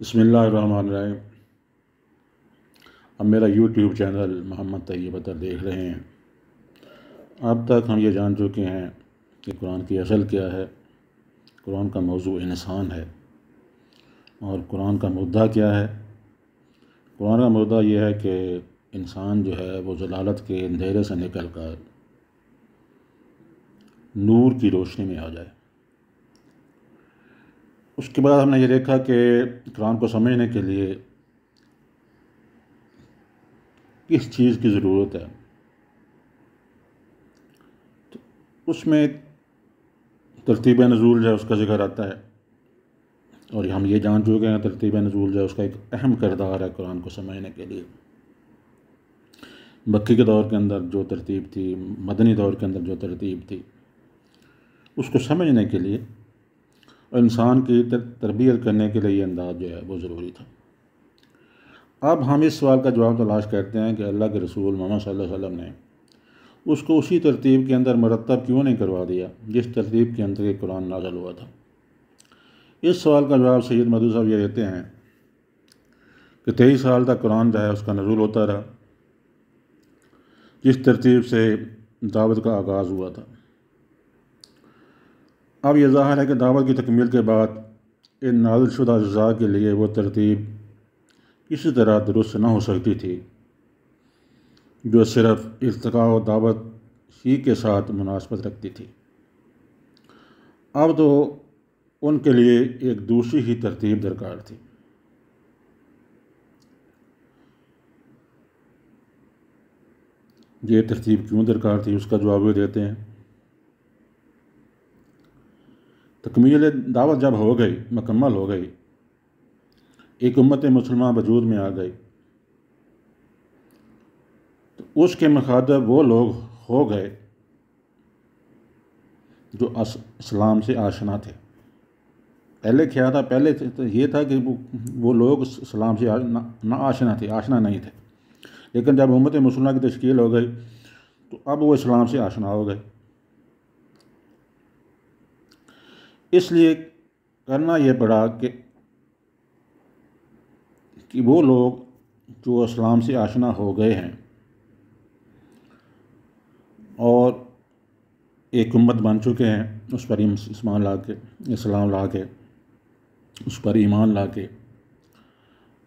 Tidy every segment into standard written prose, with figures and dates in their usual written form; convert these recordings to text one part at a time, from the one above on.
بسم اللہ الرحمن الرحیم۔ اب میرا یوٹیوب چینل محمد طیب اطہر دیکھ رہے ہیں۔ اب تک ہم یہ جان چکے ہیں کہ قرآن کی اصل کیا ہے، قرآن کا موضوع انسان ہے، اور قرآن کا مدعا کیا ہے۔ قرآن کا مدعا یہ ہے کہ انسان جو ہے وہ ضلالت کے اندھیرے سے نکل کر نور کی روشنی میں آ جائے۔ اس کے بعد ہم نے یہ دیکھا کہ قرآن کو سمجھنے کے لیے کس چیز کی ضرورت ہے۔ تو اس میں ترتیب نزول جو ہے اس کا ذکر آتا ہے، اور ہم یہ جان چکے ہیں ترتیب نزول جو ہے اس کا ایک اہم کردار ہے قرآن کو سمجھنے کے لیے۔ مکی کے دور کے اندر جو ترتیب تھی، مدنی دور کے اندر جو ترتیب تھی، اس کو سمجھنے کے لیے اور انسان کی تربیت کرنے کے لیے یہ انداز جو ہے وہ ضروری تھا۔ اب ہم اس سوال کا جواب تلاش کرتے ہیں کہ اللہ کے رسول محمد صلی اللہ علیہ وسلم نے اس کو اسی ترتیب کے اندر مرتب کیوں نہیں کروا دیا جس ترتیب کے اندر یہ قرآن نازل ہوا تھا۔ اس سوال کا جواب سید مدعو صاحب یہ دیتے ہیں کہ 23 سال تک قرآن جو ہے اس کا نزول ہوتا رہا جس ترتیب سے دعوت کا آغاز ہوا تھا۔ اب یہ ظاہر ہے کہ دعوت کی تکمیل کے بعد ان نازل شدہ اجزاء کے لیے وہ ترتیب کسی طرح درست نہ ہو سکتی تھی جو صرف ارتقاء و دعوت ہی کے ساتھ مناسبت رکھتی تھی۔ اب تو ان کے لیے ایک دوسری ہی ترتیب درکار تھی۔ یہ ترتیب کیوں درکار تھی اس کا جواب بھی دیتے ہیں۔ تکمیل دعوت جب ہو گئی، مکمل ہو گئی، ایک امت مسلمہ وجود میں آ گئی، تو اس کے مخاطب وہ لوگ ہو گئے جو اسلام سے آشنا تھے۔ پہلے کیا تھا؟ پہلے یہ تھا کہ وہ لوگ اسلام سے نہ آشنا تھے، آشنا نہیں تھے، لیکن جب امت مسلمہ کی تشکیل ہو گئی تو اب وہ اسلام سے آشنا ہو گئے۔ اس لیے کرنا یہ پڑا کہ وہ لوگ جو اسلام سے آشنا ہو گئے ہیں اور ایک امت بن چکے ہیں، اس پر اسلام لا کے اس پر ایمان لا کے،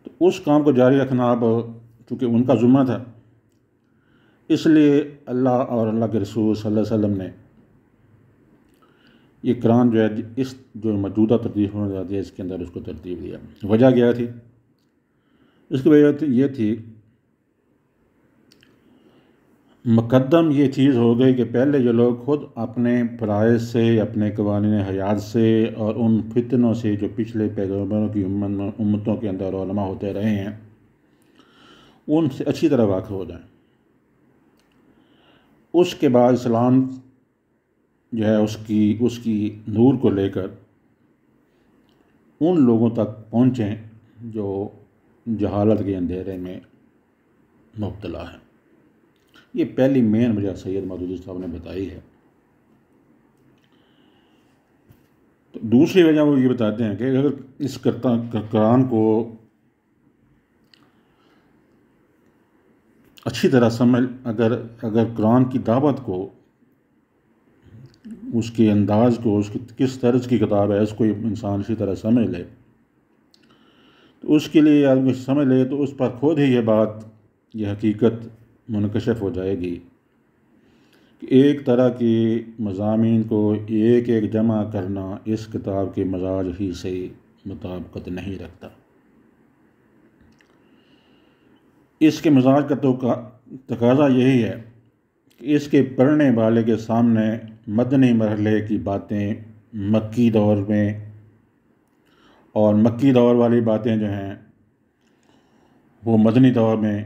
تو اس کام کو جاری رکھنا اب چونکہ ان کا ذمہ تھا، اس لیے اللہ اور اللہ کے رسول صلی اللہ علیہ وسلم نے یہ قرآن جو ہے اس جو موجودہ ترتیب ہونے جاتی ہے اس کے اندر اس کو ترتیب دیا۔ وجہ کیا تھی؟ اس کی وجہ یہ تھی مقدم یہ چیز ہو گئی کہ پہلے جو لوگ خود اپنے فرائض سے، اپنے قوانین حیات سے اور ان فتنوں سے جو پچھلے پیغمبروں کی امتوں کے اندر علماء ہوتے رہے ہیں ان سے اچھی طرح واقف ہو جائیں۔ اس کے بعد اسلام جو ہے اس کی نور کو لے کر ان لوگوں تک پہنچیں جو جہالت کے اندھیرے میں مبتلا ہیں۔ یہ پہلی مین وجہ سید مدعو صاحب نے بتائی ہے۔ تو دوسری وجہ وہ یہ بتاتے ہیں کہ اگر اس قرآن کو اچھی طرح اگر قرآن کی دعوت کو، اس کے انداز کو، اس کی کس طرز کی کتاب ہے اس کو انسان اسی طرح سمجھ لے، تو اس کے لیے آدمی سمجھ لے تو اس پر خود ہی یہ حقیقت منکشف ہو جائے گی کہ ایک طرح کی مضامین کو ایک جمع کرنا اس کتاب کے مزاج ہی سے مطابقت نہیں رکھتا۔ اس کے مزاج کا تقاضا یہی ہے کہ اس کے پڑھنے والے کے سامنے مدنی مرحلے کی باتیں مکی دور میں، اور مکی دور والی باتیں جو ہیں وہ مدنی دور میں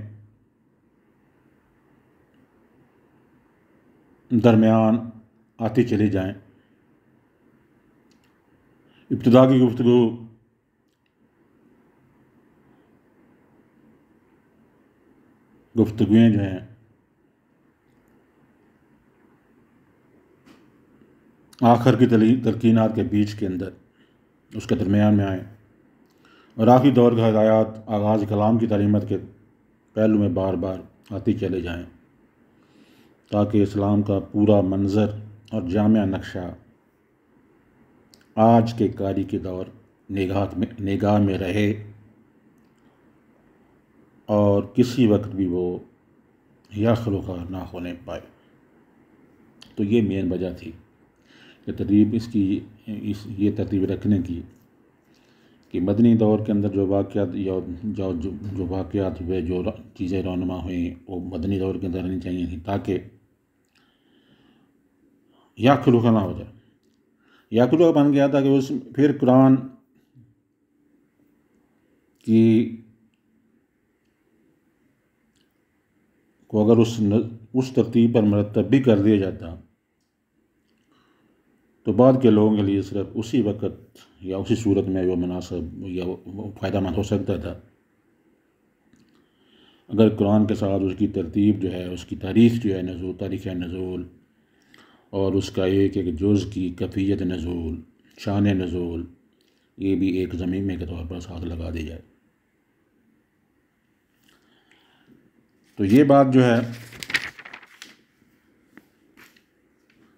درمیان آتی چلی جائیں۔ ابتدا کی گفتگویں جو ہیں آخر کی تلقینات کے بیچ کے اندر اس کے درمیان میں آئیں، اور آخری دور کا ہدایات آغاز کلام کی تعلیمات کے پہلو میں بار بار آتی چلے جائیں، تاکہ اسلام کا پورا منظر اور جامع نقشہ آج کے قاری کے دور نگاہ میں رہے اور کسی وقت بھی وہ یا خلوخا نہ ہونے پائے۔ تو یہ مین وجہ تھی کہ یہ ترتیب رکھنے کی کہ مدنی دور کے اندر جو واقعات جو واقعات ہوئے، جو چیزیں رونما ہوئیں، وہ مدنی دور کے اندر رہنی چاہیے تھیں، تاکہ یا خلوخا نہ ہو جائے۔ یا خلوخا بن گیا تھا کہ پھر قرآن کی کو اگر اس ترتیب پر مرتب بھی کر دیا جاتا تو بعد کے لوگوں کے لیے صرف اسی وقت یا اسی صورت میں وہ مناسب یا وہ فائدہ مند ہو سکتا تھا۔ اگر قرآن کے ساتھ اس کی ترتیب جو ہے، اس کی تاریخ جو ہے نزول، تاریخ نزول، اور اس کا ایک جز کی کیفیت نزول، شان نزول، یہ بھی ایک ضمیمے کے طور پر ساتھ لگا دی جائے، تو یہ بات جو ہے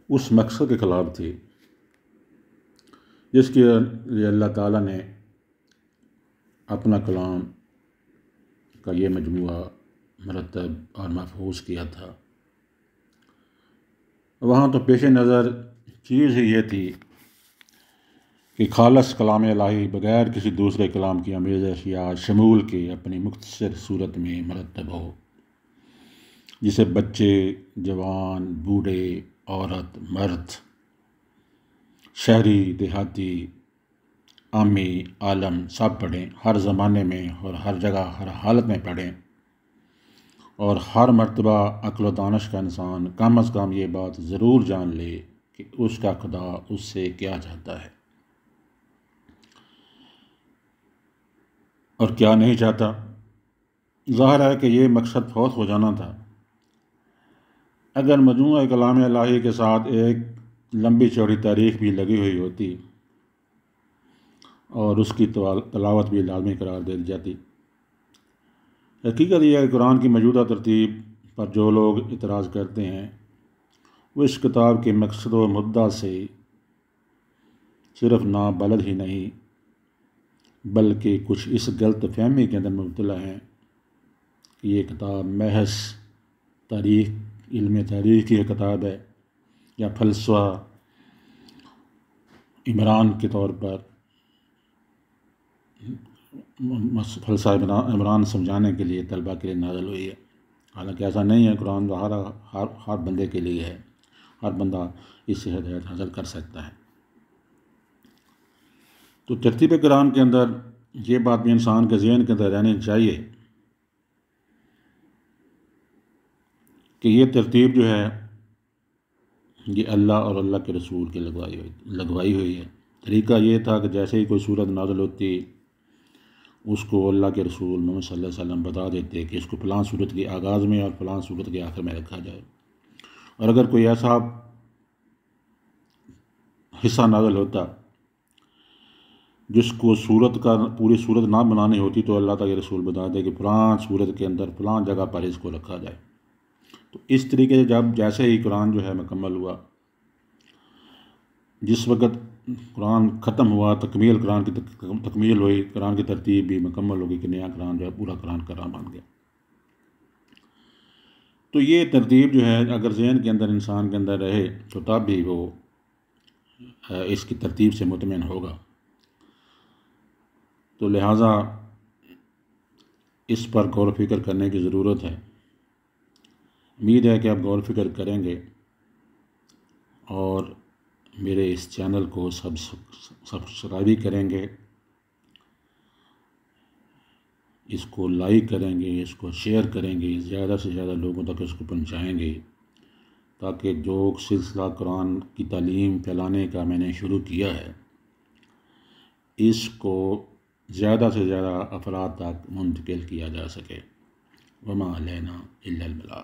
اس مقصد کے خلاف تھی جس کے لیے اللہ تعالیٰ نے اپنا کلام کا یہ مجموعہ مرتب اور محفوظ کیا تھا۔ وہاں تو پیش نظر چیز ہی یہ تھی کہ خالص کلام الہی بغیر کسی دوسرے کلام کی آمیزش یا شمول کے اپنی مختصر صورت میں مرتب ہو، جسے بچے، جوان، بوڑھے، عورت، مرد، شہری، دیہاتی، عامی، عالم سب پڑھیں، ہر زمانے میں اور ہر جگہ ہر حالت میں پڑھیں، اور ہر مرتبہ عقل و دانش کا انسان کم از کم یہ بات ضرور جان لے کہ اس کا خدا اس سے کیا چاہتا ہے اور کیا نہیں چاہتا۔ ظاہر ہے کہ یہ مقصد فوت ہو جانا تھا اگر مجموعہ کلام الہی کے ساتھ ایک لمبی چوڑی تاریخ بھی لگی ہوئی ہوتی اور اس کی تلاوت بھی لازمی قرار دے دی جاتی۔ حقیقت یہ ہے کہ قرآن کی موجودہ ترتیب پر جو لوگ اعتراض کرتے ہیں وہ اس کتاب کے مقصد و مدعا سے صرف نابلد ہی نہیں بلکہ کچھ اس غلط فہمی کے اندر مبتلا ہیں کہ یہ کتاب محض علم تاریخ کی کتاب ہے یا فلسفہ عمران کے طور پر فلسفہ عمران سمجھانے کے لیے طلبہ کے لیے نازل ہوئی ہے۔ حالانکہ ایسا نہیں ہے، قرآن تو ہر بندے کے لیے ہے، ہر بندہ اس سے ہدایت حاصل کر سکتا ہے۔ تو ترتیب قرآن کے اندر یہ بات بھی انسان کے ذہن کے اندر رہنی چاہیے کہ یہ ترتیب جو ہے یہ اللہ اور اللہ کے رسول کی لگوائی ہوئی ہے۔ طریقہ یہ تھا کہ جیسے ہی کوئی صورت نازل ہوتی اس کو اللہ کے رسول محمد صلی اللہ علیہ وسلم بتا دیتے کہ اس کو فلاں صورت کے آغاز میں اور فلاں صورت کے آخر میں رکھا جائے، اور اگر کوئی ایسا حصہ نازل ہوتا جس کو پوری صورت نہ بنانی ہوتی تو اللہ تعالیٰ کے رسول بتا دے کہ فلاں صورت کے اندر فلاں جگہ پر اس کو رکھا جائے۔ تو اس طریقے سے جیسے ہی قرآن جو ہے مکمل ہوا، جس وقت قرآن ختم ہوا، قرآن کی تکمیل ہوئی، قرآن کی ترتیب بھی مکمل ہوگی کہ نیا قرآن جو ہے پورا قرآن کلام بن گیا۔ تو یہ ترتیب جو ہے اگر ذہن کے اندر انسان کے اندر رہے تو تب بھی وہ اس کی ترتیب سے مطمئن ہوگا۔ تو لہٰذا اس پر غور و فکر کرنے کی ضرورت ہے۔ امید ہے کہ آپ غور و فکر کریں گے اور میرے اس چینل کو سبسکرائب کریں گے، اس کو لائک کریں گے، اس کو شیئر کریں گے، زیادہ سے زیادہ لوگوں تک اس کو پہنچائیں گے، تاکہ جو سلسلہ قرآن کی تعلیم پھیلانے کا میں نے شروع کیا ہے اس کو زیادہ سے زیادہ افراد تک منتقل کیا جا سکے۔ وما علینا الا البلاغ۔